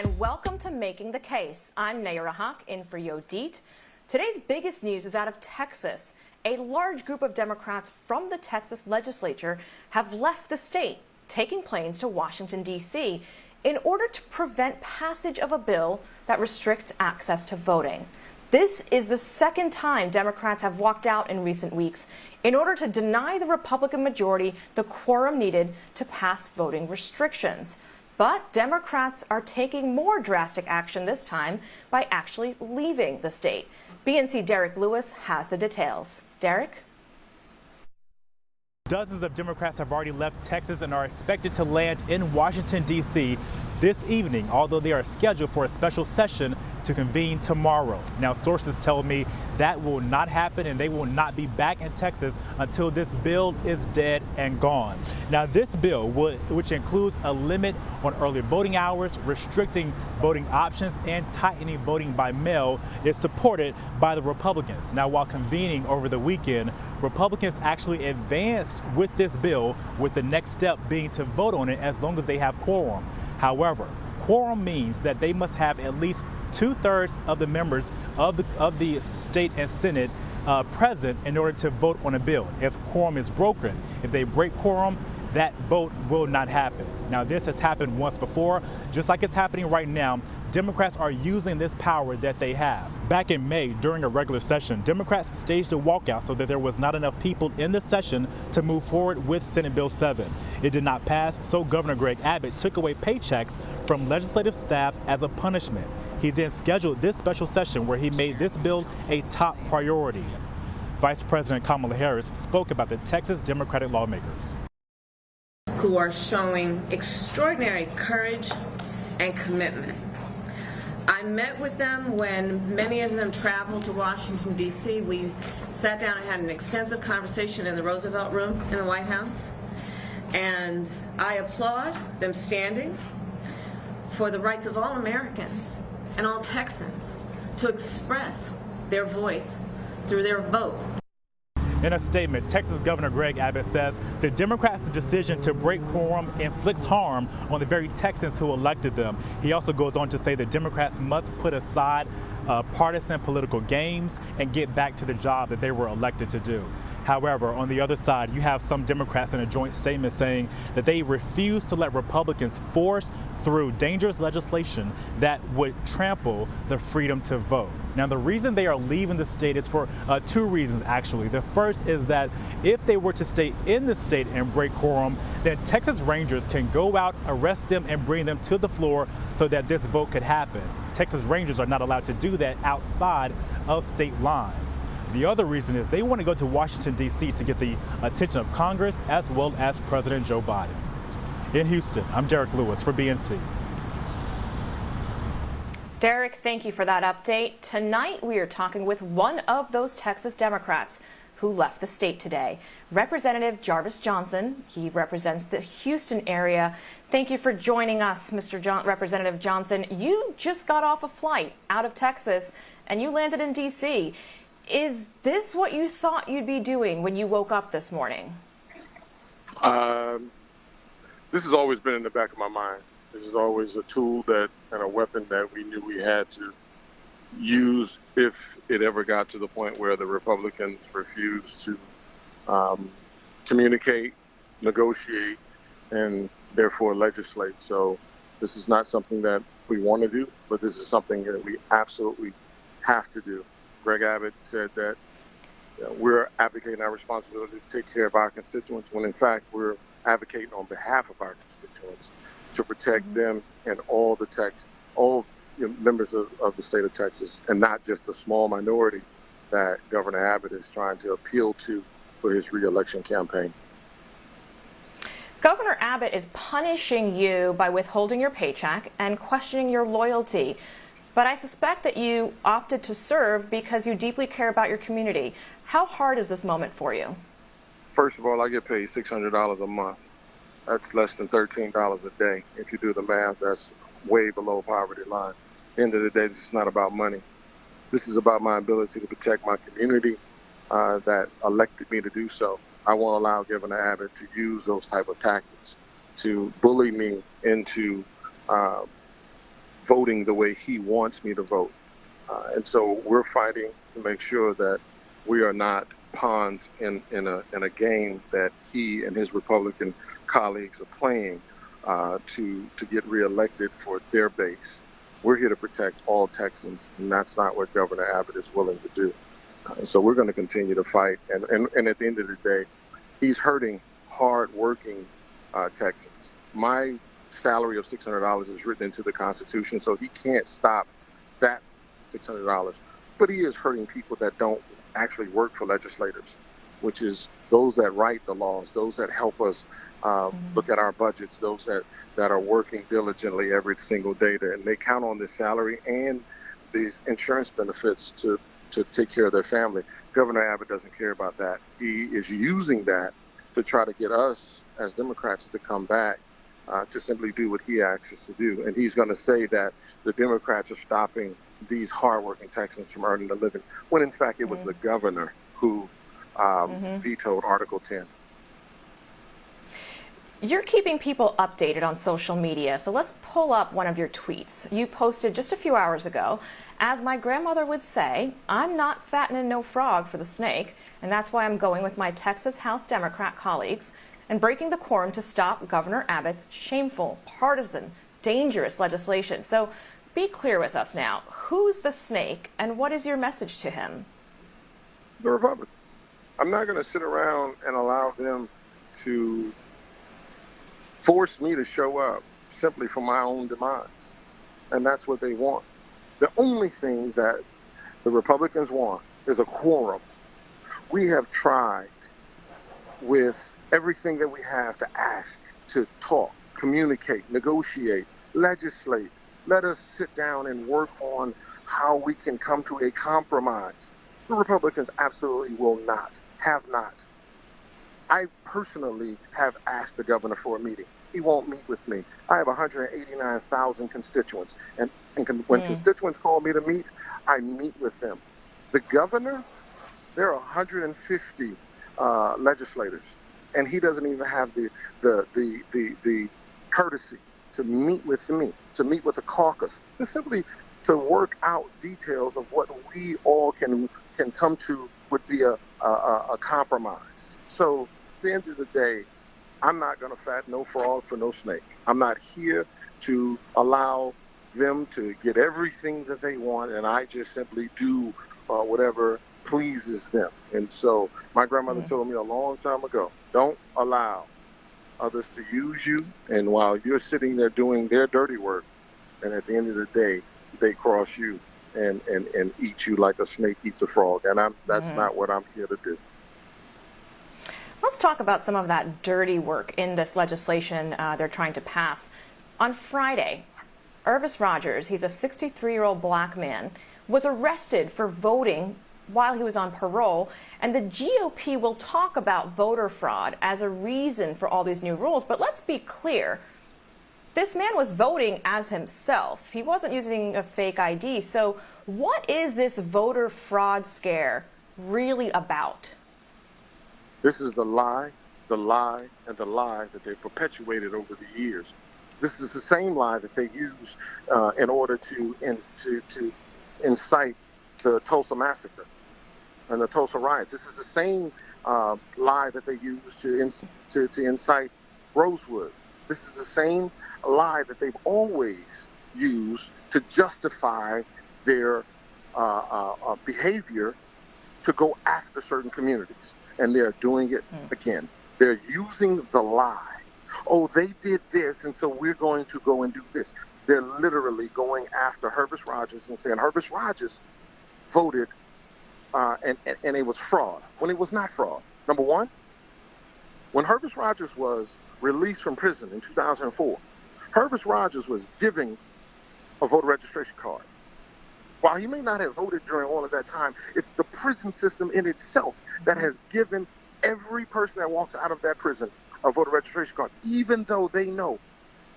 and welcome to Making the Case. I'm Nayyera Haq, in for Yodit. Today's biggest news is out of Texas. A large group of Democrats from the Texas legislature have left the state, taking planes to Washington, D.C., in order to prevent passage of a bill that restricts access to voting. This is the second time Democrats have walked out in recent weeks in order to deny the Republican majority the quorum needed to pass voting restrictions. But Democrats are taking more drastic action this time by actually leaving the state. BNC Derek Lewis has the details. Derek? Dozens of Democrats have already left Texas and are expected to land in Washington, D.C. this evening, although they are scheduled for a special session to convene tomorrow. Now, sources tell me that will not happen and they will not be back in Texas until this bill is dead and gone. Now, this bill, which includes a limit on early voting hours, restricting voting options, and tightening voting by mail, is supported by the Republicans. Now, while convening over the weekend, Republicans actually advanced with this bill, with the next step being to vote on it as long as they have quorum. However, quorum means that they must have at least 2/3 of the members of the state and Senate present in order to vote on a bill. If quorum is broken, if they break quorum, that vote will not happen. Now, this has happened once before. Just like it's happening right now, Democrats are using this power that they have. Back in May, during a regular session, Democrats staged a walkout so that there was not enough people in the session to move forward with Senate Bill 7. It did not pass, so Governor Greg Abbott took away paychecks from legislative staff as a punishment. He then scheduled this special session where he made this bill a top priority. Vice President Kamala Harris spoke about the Texas Democratic lawmakers, who are showing extraordinary courage and commitment. I met with them when many of them traveled to Washington, D.C. We sat down and had an extensive conversation in the Roosevelt Room in the White House. And I applaud them standing for the rights of all Americans and all Texans to express their voice through their vote. In a statement, Texas Governor Greg Abbott says the Democrats' decision to break quorum inflicts harm on the very Texans who elected them. He also goes on to say the Democrats must put aside partisan political games and get back to the job that they were elected to do. However, on the other side, you have some Democrats in a joint statement saying that they refuse to let Republicans force through dangerous legislation that would trample the freedom to vote. Now, the reason they are leaving the state is for two reasons, actually. The first is that if they were to stay in the state and break quorum, then Texas Rangers can go out, arrest them, and bring them to the floor so that this vote could happen. Texas Rangers are not allowed to do that outside of state lines. The other reason is they want to go to Washington, D.C. to get the attention of Congress as well as President Joe Biden. In Houston, I'm Derek Lewis for BNC. Derek, thank you for that update. Tonight, we are talking with one of those Texas Democrats who left the state today, Representative Jarvis Johnson. He represents the Houston area. Thank you for joining us, Representative Johnson. You just got off a flight out of Texas and you landed in D.C. Is this what you thought you'd be doing when you woke up this morning? This has always been in the back of my mind. This is always a tool and a weapon that we knew we had to use if it ever got to the point where the Republicans refused to communicate, negotiate, and therefore legislate. So this is not something that we want to do, but this is something that we absolutely have to do. Greg Abbott said that we're advocating our responsibility to take care of our constituents, when in fact we're advocating on behalf of our constituents to protect them and all members of the state of Texas, and not just a small minority that Governor Abbott is trying to appeal to for his re-election campaign. Governor Abbott is punishing you by withholding your paycheck and questioning your loyalty. But I suspect that you opted to serve because you deeply care about your community. How hard is this moment for you? First of all, I get paid $600 a month. That's less than $13 a day. If you do the math, that's way below poverty line. At the end of the day, this is not about money. This is about my ability to protect my community that elected me to do so. I won't allow Governor Abbott to use those type of tactics to bully me into voting the way he wants me to vote. And so we're fighting to make sure that we are not pawns in a game that he and his Republican colleagues are playing to get reelected for their base. We're here to protect all Texans, and that's not what Governor Abbott is willing to do. So we're going to continue to fight. And at the end of the day, he's hurting hard-working Texans. My salary of $600 is written into the Constitution, so he can't stop that $600. But he is hurting people that don't actually work for legislators, which is those that write the laws, those that help us look at our budgets, those that are working diligently every single day, and they count on this salary and these insurance benefits to take care of their family. Governor Abbott doesn't care about that. He is using that to try to get us as Democrats to come back to simply do what he asks us to do. And he's going to say that the Democrats are stopping these hardworking Texans from earning a living, when in fact it was the governor who vetoed Article 10. You're keeping people updated on social media, so let's pull up one of your tweets. You posted just a few hours ago, "As my grandmother would say, I'm not fattening no frog for the snake, and that's why I'm going with my Texas House Democrat colleagues and breaking the quorum to stop Governor Abbott's shameful, partisan, dangerous legislation." So be clear with us now. Who's the snake, and what is your message to him? The Republicans. I'm not going to sit around and allow them to force me to show up simply for my own demise. And that's what they want. The only thing that the Republicans want is a quorum. We have tried with everything that we have to ask, to talk, communicate, negotiate, legislate. Let us sit down and work on how we can come to a compromise. The Republicans absolutely will not, have not. I personally have asked the governor for a meeting. He won't meet with me. I have 189,000 constituents. And when constituents call me to meet, I meet with them. The governor, there are 150 legislators, and he doesn't even have the courtesy to meet with me, to meet with the caucus, to simply to work out details of what we all can come to would be a compromise. So at the end of the day, I'm not going to fat no frog for no snake. I'm not here to allow them to get everything that they want, and I just simply do whatever pleases them. And so my grandmother told me a long time ago, don't allow others to use you, and while you're sitting there doing their dirty work, and at the end of the day, they cross you and eat you like a snake eats a frog. And that's not what I'm here to do. Let's talk about some of that dirty work in this legislation they're trying to pass. On Friday, Jarvis Rogers, he's a 63-year-old black man, was arrested for voting while he was on parole, and the GOP will talk about voter fraud as a reason for all these new rules. But let's be clear, this man was voting as himself. He wasn't using a fake ID. So what is this voter fraud scare really about? This is the lie, and the lie that they perpetuated over the years. This is the same lie that they used in order to incite the Tulsa massacre and the Tulsa riots. This is the same lie that they used to incite Rosewood. This is the same lie that they've always used to justify their behavior to go after certain communities. And they're doing it again. They're using the lie. Oh, they did this, and so we're going to go and do this. They're literally going after Jarvis Rogers and saying Jarvis Rogers voted and it was fraud, when it was not fraud. Number one, when Jarvis Rogers was released from prison in 2004, Jarvis Rogers was giving a voter registration card. While he may not have voted during all of that time, it's the prison system in itself that has given every person that walks out of that prison a voter registration card, even though they know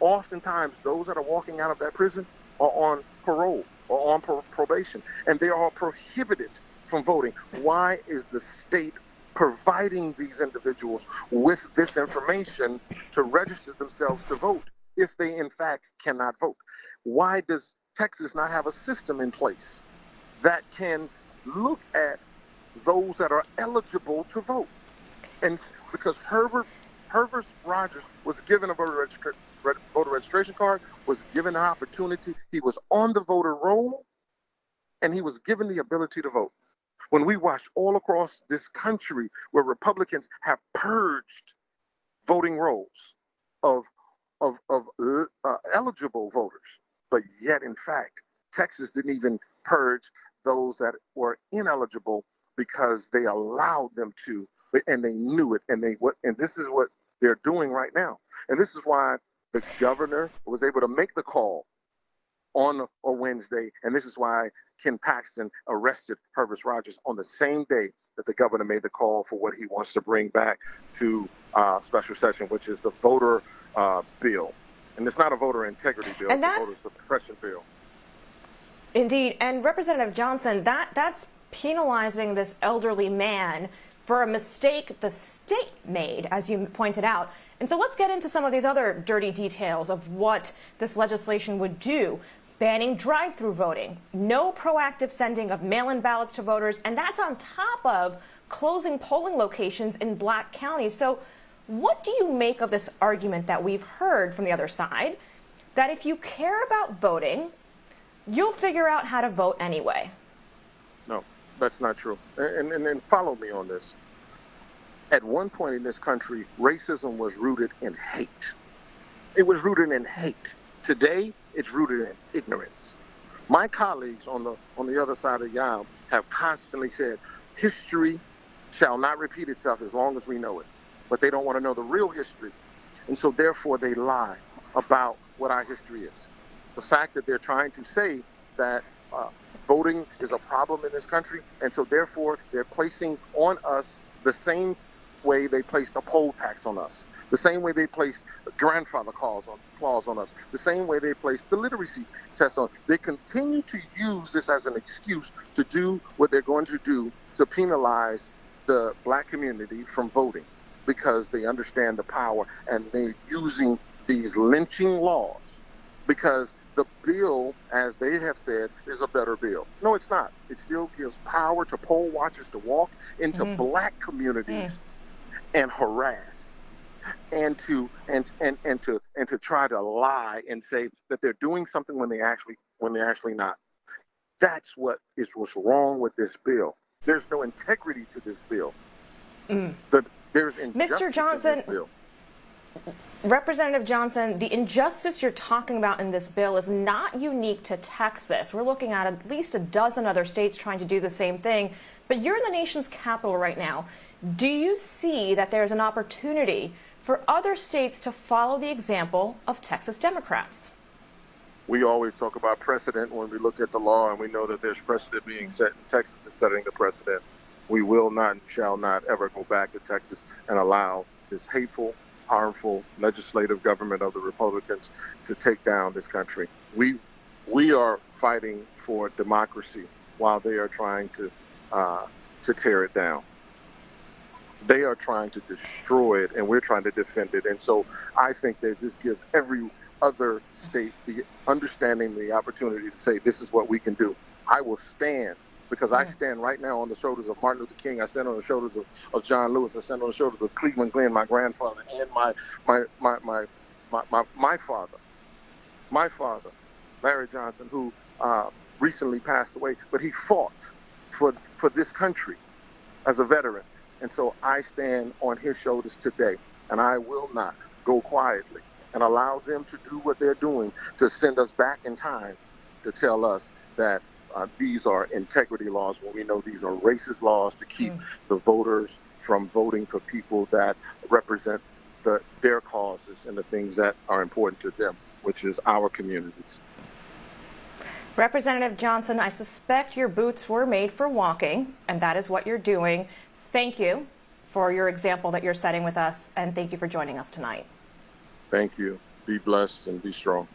oftentimes those that are walking out of that prison are on parole or on probation, and they are prohibited from voting. Why is the state providing these individuals with this information to register themselves to vote? if they in fact cannot vote? Why does Texas not have a system in place that can look at those that are eligible to vote? And because Herbert Rogers was given a voter registration card, was given an opportunity, he was on the voter roll, and he was given the ability to vote. When we watch all across this country where Republicans have purged voting rolls of eligible voters, but yet in fact Texas didn't even purge those that were ineligible because they allowed them to, and they knew it, and this is what they're doing right now. And this is why the governor was able to make the call on a Wednesday, and this is why Ken Paxton arrested Herbert Rogers on the same day that the governor made the call for what he wants to bring back to special session, which is the voter bill. And it's not a voter integrity bill, it's a voter suppression bill. Indeed. And Representative Johnson, that's penalizing this elderly man for a mistake the state made, as you pointed out. And so let's get into some of these other dirty details of what this legislation would do. Banning drive-through voting, no proactive sending of mail-in ballots to voters, and that's on top of closing polling locations in Black counties. So what do you make of this argument that we've heard from the other side, that if you care about voting, you'll figure out how to vote anyway? No, that's not true. And follow me on this. At one point in this country, racism was rooted in hate. It was rooted in hate. Today, it's rooted in ignorance. My colleagues on the other side of the aisle have constantly said, history shall not repeat itself as long as we know it. But they don't want to know the real history. And so therefore they lie about what our history is. The fact that they're trying to say that voting is a problem in this country, and so therefore they're placing on us the same way they placed a poll tax on us, the same way they placed a grandfather clause on us, the same way they placed the literacy test on. They continue to use this as an excuse to do what they're going to do to penalize the Black community from voting, because they understand the power, and they're using these lynching laws because the bill, as they have said, is a better bill. No, it's not. It still gives power to poll watchers to walk into Black communities and harass, and to try to lie and say that they're doing something when they're actually not. That's what's wrong with this bill. There's no integrity to this bill. There's injustice Mr. Johnson, in this bill. Representative Johnson, the injustice you're talking about in this bill is not unique to Texas. We're looking at least a dozen other states trying to do the same thing. But you're in the nation's capital right now. Do you see that there's an opportunity for other states to follow the example of Texas Democrats? We always talk about precedent when we look at the law, and we know that there's precedent being set. Texas is setting the precedent. We will not and shall not ever go back to Texas and allow this hateful, harmful legislative government of the Republicans to take down this country. We are fighting for democracy while they are trying to tear it down. They are trying to destroy it, and we're trying to defend it. And so I think that this gives every other state the understanding, the opportunity to say, this is what we can do. I will stand, because I stand right now on the shoulders of Martin Luther King. I stand on the shoulders of John Lewis. I stand on the shoulders of Cleveland Glenn, my grandfather, and my father, Larry Johnson, who recently passed away. But he fought for this country as a veteran. And so I stand on his shoulders today, and I will not go quietly and allow them to do what they're doing to send us back in time to tell us that these are integrity laws, when we know these are racist laws to keep the voters from voting for people that represent their causes and the things that are important to them, which is our communities. Representative Johnson, I suspect your boots were made for walking, and that is what you're doing. Thank you for your example that you're setting with us, and thank you for joining us tonight. Thank you. Be blessed and be strong.